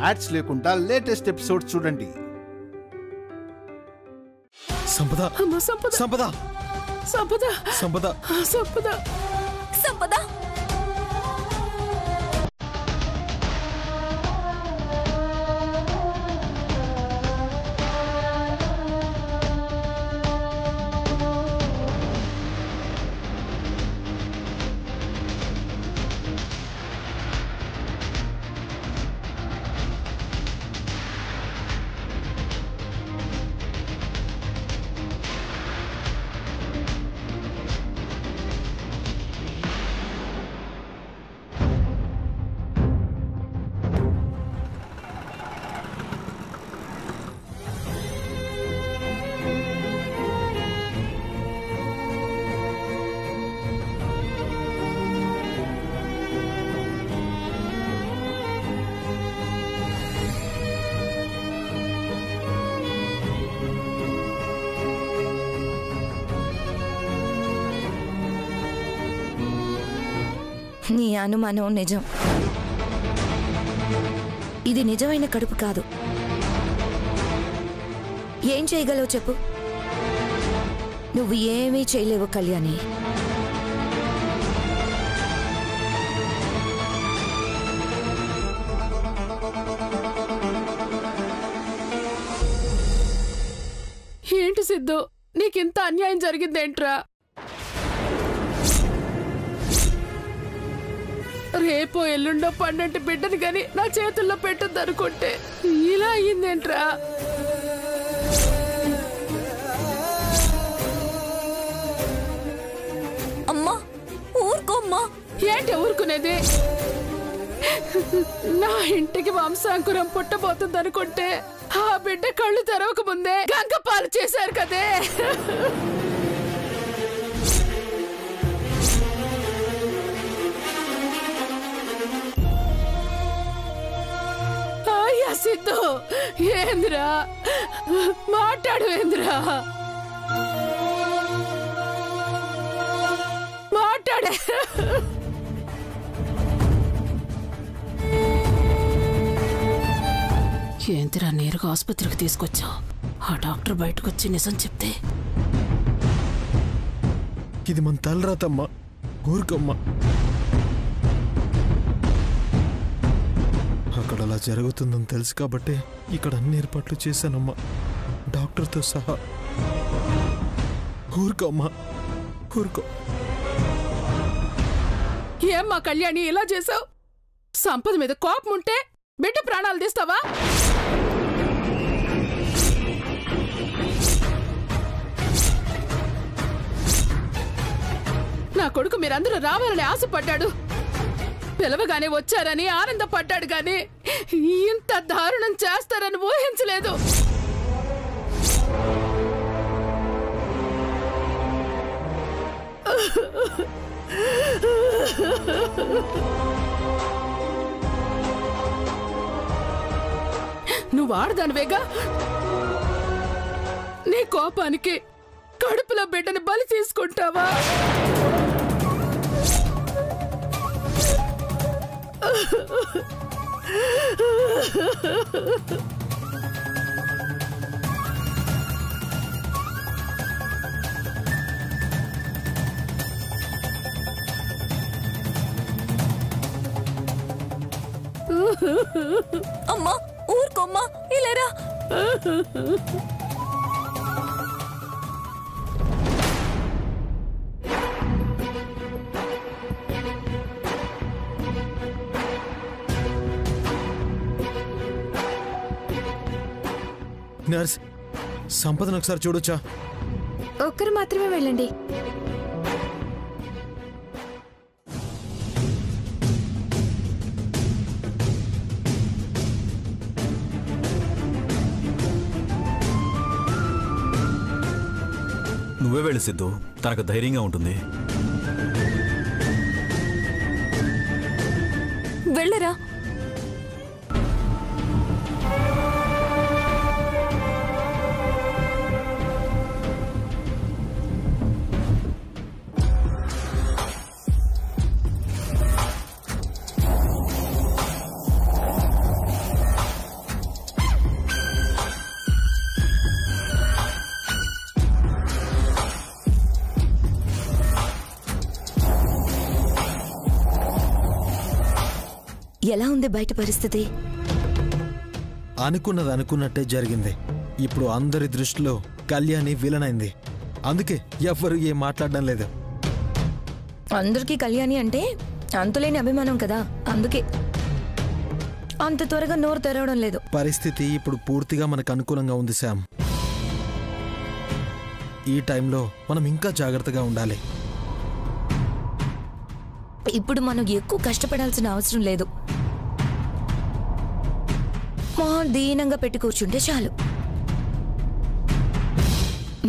Ads లేకుండా latest episode చూడండి. సంపద సంపద సంపద సంపద సంపద సంపద సంపద. నీ అనుమానం నిజం. ఇది నిజమైన కడుపు కాదు. ఏం చేయగలవు చెప్పు? నువ్వు ఏమీ చేయలేవు కళ్యాణి. ఏంటి సిద్ధు, నీకింత అన్యాయం జరిగిందేంట్రా? రేపో ఎల్లుండో పండంటి బిడ్డని గాని నా చేతుల్లో పెట్టద్దనుకుంటే ఇలా అయ్యిందేంట్రా? అమ్మా ఊరుకోమ్మా. ఏంటి ఊరుకునేది? నా ఇంటికి వంశాంకురం పుట్టబోతుందనుకుంటే ఆ బిడ్డ కళ్ళు తెరవక ముందే గంగ పాలు చేశారు కదే. సిద్ధు, ఏంద్రా మాట్లాడు? ఏంద్రా మాట్లాడే? ఏందిరా నేరుగా ఆసుపత్రికి తీసుకొచ్చావు? ఆ డాక్టర్ బయటకు వచ్చి నిజం చెప్తే ఇది మన తలరాతమ్మా. ఊరుకమ్మా. అక్కడ అలా జరుగుతుందని తెలుసు కాబట్టి ఇక్కడ అన్ని ఏర్పాట్లు చేశానమ్మా, డాక్టర్తో సహా. ఊరుకోమ్మా, ఊరుకో. ఏమ్మా కళ్యాణి ఇలా చేసావు? సంపద మీద కోపం ఉంటే బిడ్డ ప్రాణాలు తీస్తావా? నా కొడుకు మీరందరూ రావాలని ఆశపడ్డాడు. పిలవగానే వచ్చారని ఆనందపడ్డాడు గాని ఇంత దారుణం చేస్తారని ఊహించలేదు. నువ్వు ఆడదానివేగా. నీ కోపానికి కడుపులో బిడ్డని బలి తీసుకుంటావా? అమ్మా ఊరుకోమ్మా, ఇలారా. నర్స్, సంపదను ఒకసారి చూడొచ్చా? ఒక్కరు మాత్రమే వెళ్ళండి. నువ్వే వెళ్ళి సిద్ధు, తనకు ధైర్యంగా ఉంటుంది. వెళ్ళరా. ఎలా ఉంది బయట పరిస్థితి? అనుకున్నది అనుకున్నట్టే జరిగింది. ఇప్పుడు అందరి దృష్టిలో కళ్యాణి విలనైంది. అందుకే ఎవ్వరు ఏం మాట్లాడడం లేదు. అందరికీ కళ్యాణి అంటే అంతులేని అభిమానం కదా, అందుకే అంత త్వరగా నోరు తెరవడం లేదు. పరిస్థితి ఇప్పుడు పూర్తిగా మనకు అనుకూలంగా ఉంది శామ్. ఈ టైంలో మనం ఇంకా జాగ్రత్తగా ఉండాలి. ఇప్పుడు మనం ఎక్కువ కష్టపడాల్సిన అవసరం లేదు. మొహం దీనంగా పెట్టి కూర్చుంటే చాలు.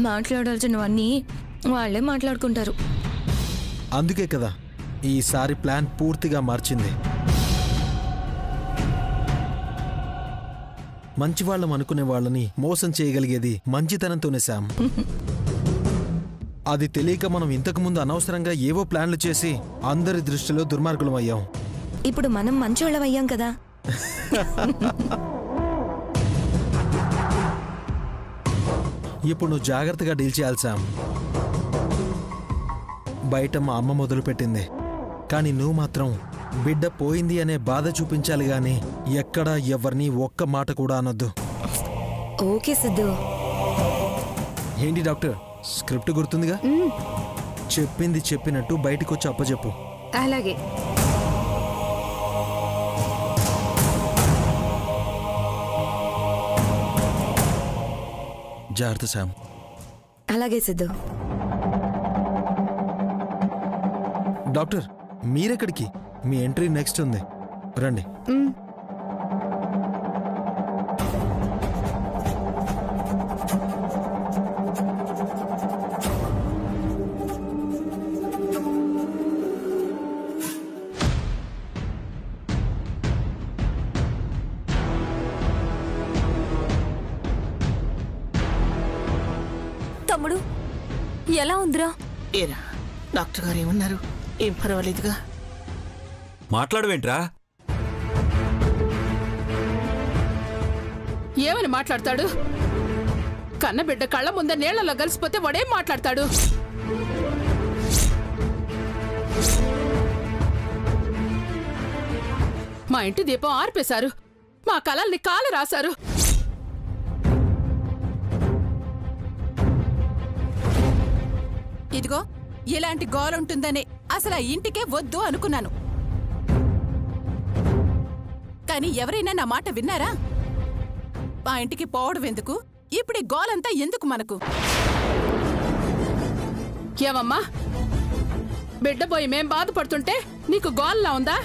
మాట్లాడాల్సినవన్నీ వాళ్ళే మాట్లాడుకుంటారు. అందుకే కదా ఈసారి ప్లాన్ పూర్తిగా మార్చింది. మంచి వాళ్ళం అనుకునే వాళ్ళని మోసం చేయగలిగేది మంచితనంతోనే శామ్. అది తెలియక మనం ఇంతకుముందు అనవసరంగా ఏవో ప్లాన్లు చేసి అందరి దృష్టిలో దుర్మార్గులం అయ్యాం. ఇప్పుడు మనం మంచోళ్ళం అయ్యాం కదా. ఇప్పుడు నువ్వు జాగ్రత్తగా డీల్ చేయాలి శామ్. బయట మా అమ్మ మొదలుపెట్టింది, కానీ నువ్వు మాత్రం బిడ్డ పోయింది అనే బాధ చూపించాలి గాని ఎక్కడా ఎవరిని ఒక్క మాట కూడా అనొద్దు. ఓకే సిద్ధు. ఏంటి డాక్టర్, స్క్రిప్ట్ గుర్తుందిగా? చెప్పింది చెప్పినట్టు బయటకు వచ్చి అప్పచెప్పు. అలాగే. జాగ్రత్త శామ్. అలాగే సిద్ధు. డాక్టర్ మీరెక్కడికి? మీ ఎంట్రీ నెక్స్ట్ ఉంది, రండి. తమ్ముడు ఎలా ఉందిరా? ఏరా డాక్టర్ గారు ఏమన్నారు? ఏం పర్వాలేదుగా? మాట్లాడవేంట్రా? ఏమని మాట్లాడతాడు? కన్నబిడ్డ కళ్ళ ముందే నీళ్లలో కలిసిపోతే వాడేం మాట్లాడతాడు? మా ఇంటి దీపం ఆర్పేశారు, మా కలల్ని కాలు రాశారు. ఇదిగో ఇలాంటి గోలుంటుందనే అసలు ఆ ఇంటికే వద్దు అనుకున్నాను. కానీ ఎవరైనా నా మాట విన్నారా? ఆ ఇంటికి పోవడం ఎందుకు? ఇప్పుడు ఈ గోలంతా ఎందుకు మనకు? ఏమమ్మా, బిడ్డ పోయి మేం బాధపడుతుంటే నీకు గోల్లా ఉందా?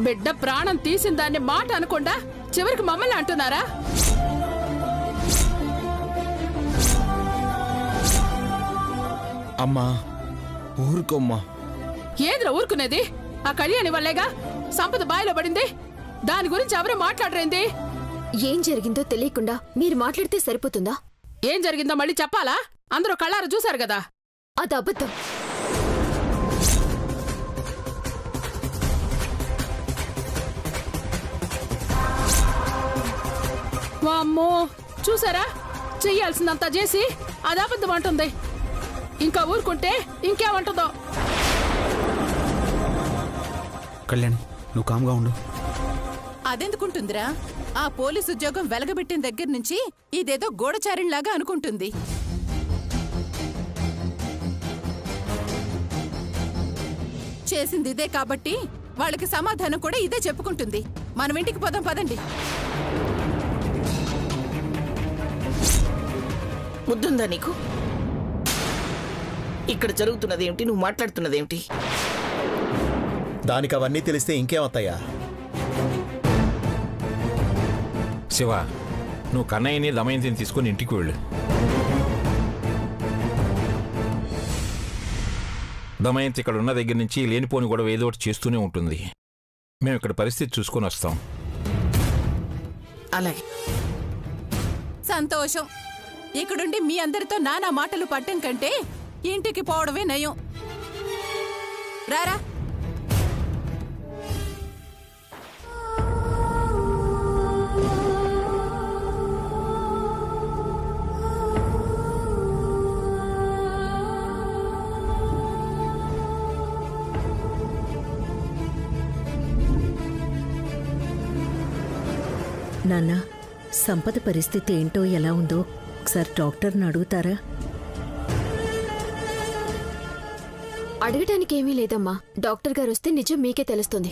బిడ్డ ప్రాణం తీసిన దాన్ని మాట అనకుండా చివరికి మమ్మల్ని అంటున్నారా? అమ్మా ఊరుకోమ్మా. ఏదిరా ఊరుకునేది? ఆ కళ్యాణి వల్లేగా సంపద బాయిలో పడింది. దాని గురించి ఎవరు మాట్లాడరేంది? ఏం జరిగిందో తెలియకుండా మీరు మాట్లాడితే సరిపోతుందా? ఏం జరిగిందో మళ్ళీ చెప్పాలా? అందరూ కళ్ళారా చూశారు కదా. అది అబద్ధం. వామ్మో, చూసారా? చెయ్యాల్సిందంతా చేసి అది అబద్ధం అంటుంది. ఇంకా ఊరుకుంటే ఇంకేమంటుందో. కళ్యాణ్, నువ్వు కామ్గా ఉండు. అదెందుకుంటుందిరా? ఆ పోలీసు ఉద్యోగం వెలగబెట్టిన దగ్గర నుంచి ఇదేదో గూఢచారిణలాగా అనుకుంటుంది. చేసింది ఇదే కాబట్టి వాళ్ళకి సమాధానం కూడా ఇదే చెప్పుకుంటుంది. మనం ఇంటికి పోదాం పదండి. ముద్దుందా నీకు? ఇక్కడ జరుగుతున్నదేమిటి? నువ్వు మాట్లాడుతున్నదేమిటి? దానికి అవన్నీ తెలిస్తే ఇంకేమవుతాయా? శివ, నువ్వు కన్నయ్యని దమయంతిని తీసుకుని ఇంటికి వెళ్ళు. దమయంతి ఇక్కడ ఉన్న దగ్గర నుంచి లేనిపోని గొడవ ఏదో ఒకటి చేస్తూనే ఉంటుంది. మేము ఇక్కడ పరిస్థితి చూసుకొని వస్తాం. అలాగే. సంతోషం. ఇక్కడుండి మీ అందరితో నానా మాటలు పట్టం కంటే ఇంటికి పోవడమే నయం. రారా. నాన్న, సంపద పరిస్థితి ఏంటో ఎలా ఉందో ఒకసారి డాక్టర్ని అడుగుతారా? అడగటానికి ఏమీ లేదమ్మా. డాక్టర్ గారు వస్తే నిజం మీకే తెలుస్తుంది.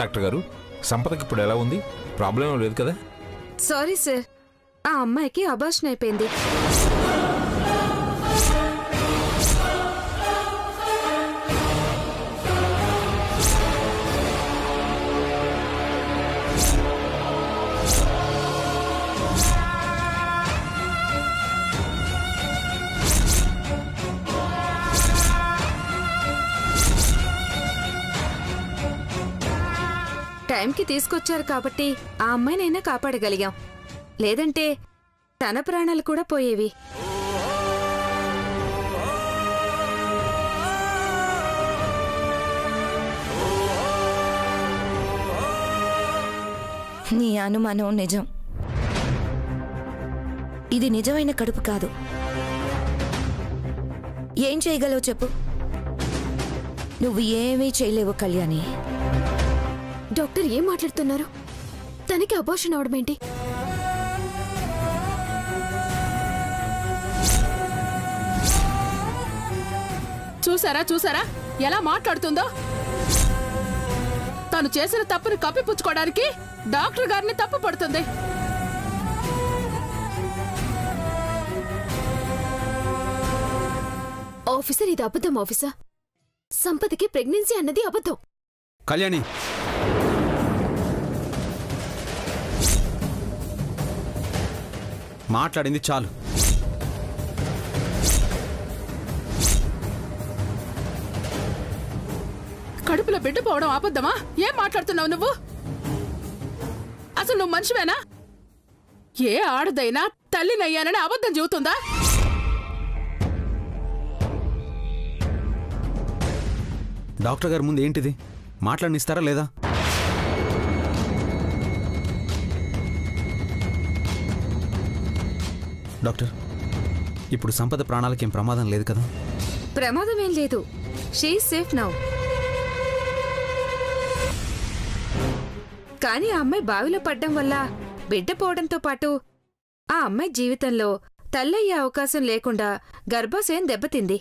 డాక్టర్ గారు, సంపదకి ఇప్పుడు ఎలా ఉంది? ప్రాబ్లం లేదు కదా? సారీ సార్, ఆ అమ్మాయికి అబార్షన్ అయిపోయింది. టైంకి తీసుకొచ్చారు కాబట్టి ఆ అమ్మాయినైనా కాపాడగలిగాం. లేదంటే తన ప్రాణాలు కూడా పోయేవి. నీ అనుమానం నిజం. ఇది నిజమైన కడుపు కాదు. ఏం చేయగలవు చెప్పు? నువ్వు ఏమీ చేయలేవు కళ్యాణి. డాక్టర్ ఏం మాట్లాడుతున్నారు? తనకి అబార్షన్ అవడమేంటి? చూసారా చూసారా ఎలా మాట్లాడుతుందో? తను చేసిన తప్పుని కప్పిపుచ్చుకోవడానికి డాక్టర్ గారిని తప్పు పడుతుంది. ఆఫీసర్, ఇది అబద్ధం ఆఫీసర్. సంపదకి ప్రెగ్నెన్సీ అన్నది అబద్ధం. కళ్యాణి, మాట్లాడింది చాలు. కడుపులో బిడ్డ పోవడం అబద్ధమా? ఏం మాట్లాడుతున్నావు నువ్వు? అసలు నువ్వు మనిషివేనా? ఏ ఆడదైనా తల్లినయ్యానని అబద్ధం చెబుతుందా? డాక్టర్ గారి ముందు ఏంటిది? మాట్లాడనిస్తారా లేదా? డాక్టర్, ఇప్పుడు సంపద ప్రాణాలకేం ప్రమాదం లేదు కదా? ప్రమాదం ఏం లేదు. She is safe now. కానీ ఆ అమ్మాయి బావిలో పడ్డం వల్ల బిడ్డ పోవడంతో పాటు ఆ అమ్మాయి జీవితంలో తల్లయ్యే అవకాశం లేకుండా గర్భాశయం దెబ్బతింది.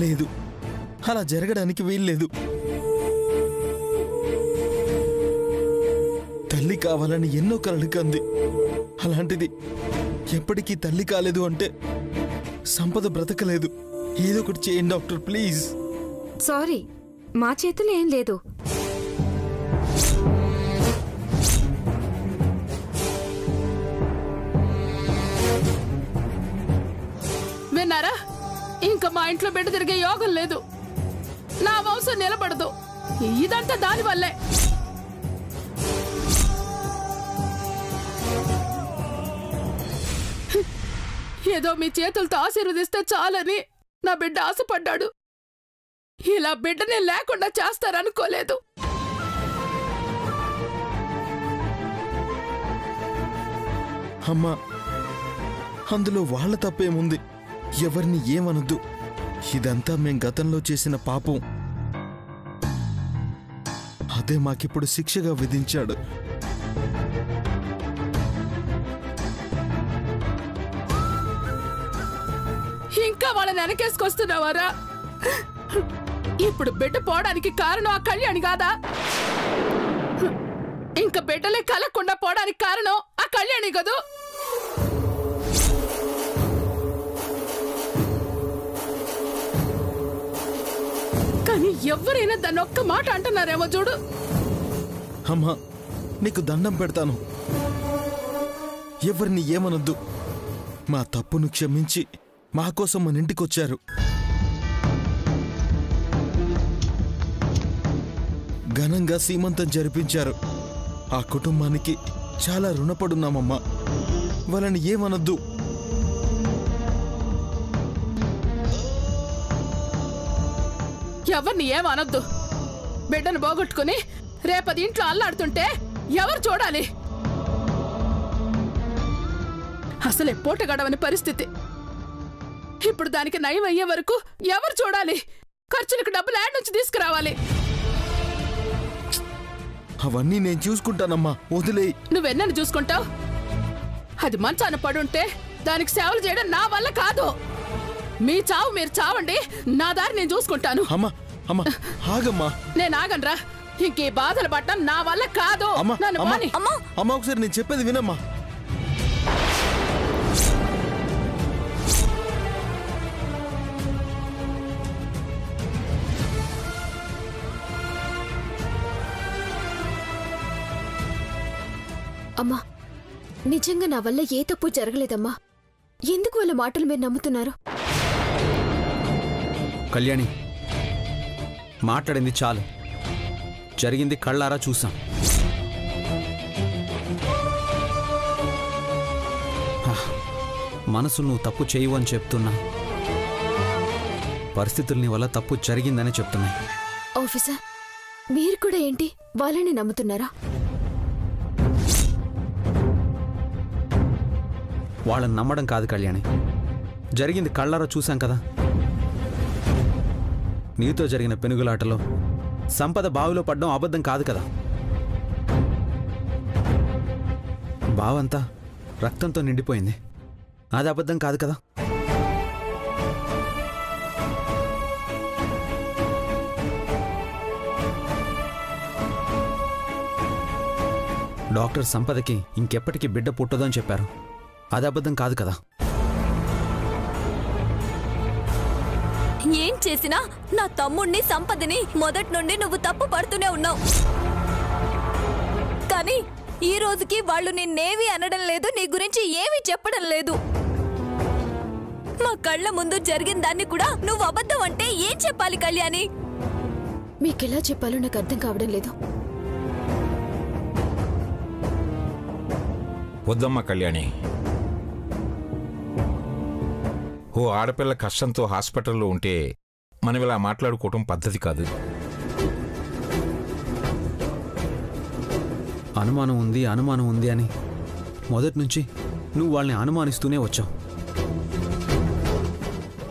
లేదు, అలా జరగడానికి వీల్లేదు. తల్లి కావాలని ఎన్నో కలలు కంది. అలాంటిది ఎప్పటికీ తల్లి కాలేదు అంటే సంపద బ్రతకలేదు. ఏదో ఒకటి చేయండి డాక్టర్, ప్లీజ్. సారీ, మా చేతుల్లో ఏం లేదు. విన్నారా? ఇంకా మా ఇంట్లో బిడ్డ తిరిగే యోగం లేదు. నా వంశం నిలబడదు. ఇదంతా దానివల్లే. ఏదో మీ చేతులతో ఆశీర్వదిస్తే చాలని నా బిడ్డ ఆశపడ్డాడు. ఇలా బిడ్డనే లేకుండా చేస్తారనుకోలేదు. అమ్మా, అందులో వాళ్ళ తప్పేముంది? ఎవరిని ఏమనొద్దు. ఇదంతా మేం గతంలో చేసిన పాపం. అదే మాకిప్పుడు శిక్షగా విధించాడు. ఇంకా వాళ్ళని వెనకేసుకొస్తున్నావారా? ఇప్పుడు బిడ్డ పోవడానికి కారణం ఆ కళ్యాణి కాదా? ఇంకా బిడ్డలే కలగకుండా పోవడానికి కారణం ఆ కళ్యాణి కదూ? కానీ ఎవరైనా దాన్ని ఒక్క మాట అంటున్నారేమో చూడు. అమ్మా, నీకు దండం పెడతాను. ఎవరిని ఏమనొద్దు. మా తప్పును క్షమించి మా కోసం మన ఇంటికొచ్చారు. ఘనంగా సీమంతం జరిపించారు. ఆ కుటుంబానికి చాలా రుణపడున్నామమ్మా. వాళ్ళని ఏమనొద్దు. ఎవరిని ఏమనొద్దు. బిడ్డను పోగొట్టుకుని రేపది ఇంట్లో అల్లాడుతుంటే ఎవరు చూడాలి? అసలే పూట గడవని పరిస్థితి. ఇప్పుడు దానికి నయం అయ్యే వరకు ఎవరు చూడాలి? ఖర్చులకు డబ్బులు యాడ్ నుంచి తీసుకురావాలి. అవన్నీ నేను చూసుకుంటానమ్మా, వదిలే. నువ్వెన్నని చూసుకుంటావు? అది మంచాన పడుంటే దానికి సేవలు చేయడం నా వల్ల కాదు. మీ చావు మీరు చావండి, నా దారి నేను చూసుకుంటాను. అమ్మా అమ్మా ఆగమ్మా. నేను ఆగనరా. ఇంకే బాధలు పడటం నా వల్ల కాదు. అమ్మా ఒకసారి నేను చెప్పేది వినమ్మా. అమ్మా, నిజంగా నా వల్ల ఏ తప్పు జరగలేదమ్మా. ఎందుకు వాళ్ళ మాటలు మీరు నమ్ముతున్నారు? కళ్యాణి, మాట్లాడింది చాలు. జరిగింది కళ్ళారా చూసాం. మనసు నువ్వు తప్పు చేయవు అని చెప్తున్నా, పరిస్థితులు నీ వల్ల తప్పు జరిగిందని చెప్తున్నాయి. ఆఫీసర్, మీరు కూడా ఏంటి వాళ్ళని నమ్ముతున్నారా? వాళ్ళని నమ్మడం కాదు కళ్యాణి, జరిగింది కళ్ళారా చూసాం కదా. నీతో జరిగిన పెనుగులాటలో సంపద బావిలో పడ్డం అబద్ధం కాదు కదా. బావంతా రక్తంతో నిండిపోయింది, అది అబద్ధం కాదు కదా. డాక్టర్ సంపదకి ఇంకెప్పటికీ బిడ్డ పుట్టదని చెప్పారు, అది అబద్ధం కాదు కదా. ఏం చేసినా నా తమ్ముణ్ణి సంపదని మొదటి నుండి నువ్వు తప్పు పడుతూనే ఉన్నావు. కానీ ఈ రోజుకి వాళ్ళు నిన్నేవి అనడం లేదు, నీ గురించి ఏమీ చెప్పడం లేదు. మా కళ్ళ ముందు జరిగిన దాన్ని కూడా నువ్వు అబద్ధం అంటే ఏం చెప్పాలి కళ్యాణి? మీకెలా చెప్పాలో నాకు అర్థం కావడం లేదు. వద్దమ్మా కళ్యాణి. ఓ ఆడపిల్ల కష్టంతో హాస్పిటల్లో ఉంటే మనం ఇలా మాట్లాడుకోవటం పద్ధతి కాదు. అనుమానం ఉంది అని మొదటి నుంచి నువ్వు వాళ్ళని అనుమానిస్తూనే వచ్చావు.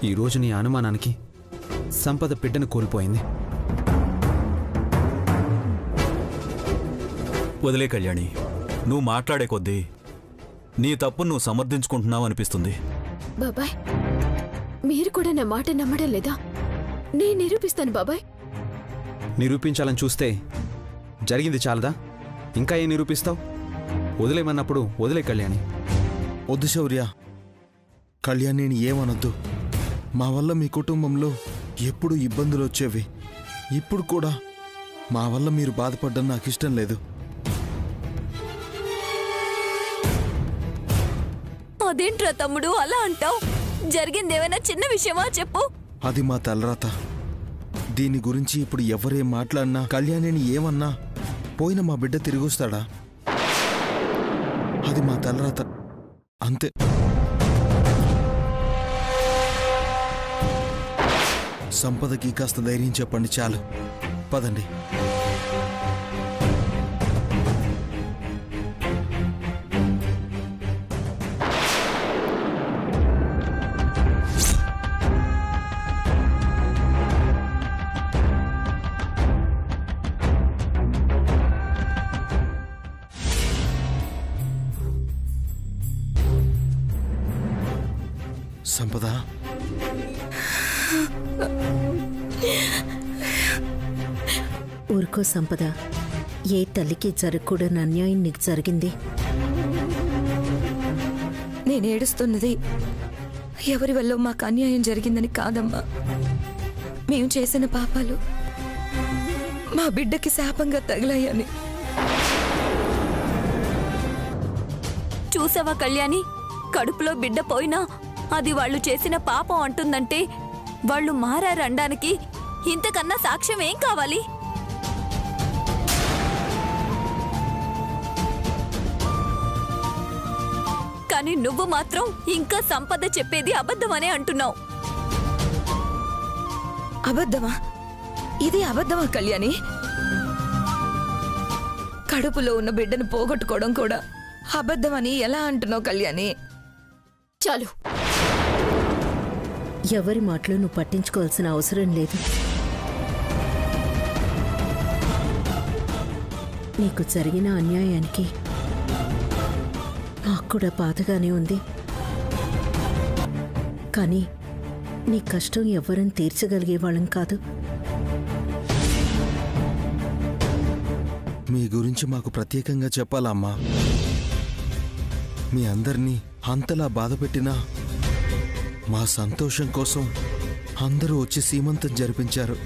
ఈరోజు నీ అనుమానానికి సంపద బిడ్డను కోల్పోయింది. వదిలే కళ్యాణి, నువ్వు మాట్లాడే కొద్దీ నీ తప్పు నువ్వు సమర్థించుకుంటున్నావు అనిపిస్తుంది. బాబాయ్, మీరు కూడా నా మాట నమ్మడం లేదా? నేను నిరూపిస్తాను బాబాయ్. నిరూపించాలని చూస్తే జరిగింది చాలదా? ఇంకా ఏం నిరూపిస్తావు? వదిలేమన్నప్పుడు వదిలే కళ్యాణి. వద్దు శౌర్య, కళ్యాణిని ఏమనొద్దు. మా వల్ల మీ కుటుంబంలో ఎప్పుడు ఇబ్బందులు వచ్చేవి. ఇప్పుడు కూడా మా వల్ల మీరు బాధపడ్డం నాకు ఇష్టం లేదు. అదేంట్రా తమ్ముడు అలా అంటావు? జరిగిందేమైనా చిన్న విషయమా చెప్పు. అది మా తలరాత. దీని గురించి ఇప్పుడు ఎవరేం మాట్లాడినా, కళ్యాణిని ఏమన్నా పోయిన మా బిడ్డ తిరిగొస్తాడా? అది మా తలరాత, అంతే. సంపదకి కాస్త ధైర్యం చెప్పండి చాలు. పదండి. సంపద, ఊరుకో సంపద. ఏ తల్లికి జరగకూడని అన్యాయం నీకు జరిగింది. నేను ఏడుస్తున్నది ఎవరి వల్ల మాకు అన్యాయం జరిగిందని కాదమ్మా. మేము చేసిన పాపాలు మా బిడ్డకి శాపంగా తగిలాయని. చూసావా కళ్యాణి, కడుపులో బిడ్డ పోయినా అది వాళ్ళు చేసిన పాపం అంటుందంటే వాళ్ళు మారారనడానికి ఇంతకన్నా సాక్ష్యం ఏం కావాలి? కానీ నువ్వు మాత్రం ఇంకా సంపద చెప్పేది అబద్ధమనే అంటున్నావు. అబద్ధమా? ఇది అబద్ధమా కళ్యాణి? కడుపులో ఉన్న బిడ్డను పోగొట్టుకోవడం కూడా అబద్ధమని ఎలా అంటున్నావు కళ్యాణి? చాలు. ఎవరి మాటలు నువ్వు పట్టించుకోవాల్సిన అవసరం లేదు. నీకు జరిగిన అన్యాయానికి నాకు కూడా బాధగానే ఉంది. కానీ నీ కష్టం ఎవ్వరని తీర్చగలిగే వాళ్ళం కాదు. మీ గురించి మాకు ప్రత్యేకంగా చెప్పాలా అమ్మా? మీ అందరినీ అంతలా బాధపెట్టినా మా సంతోషం కోసం అందరూ వచ్చి సీమంతం జరిపించారు.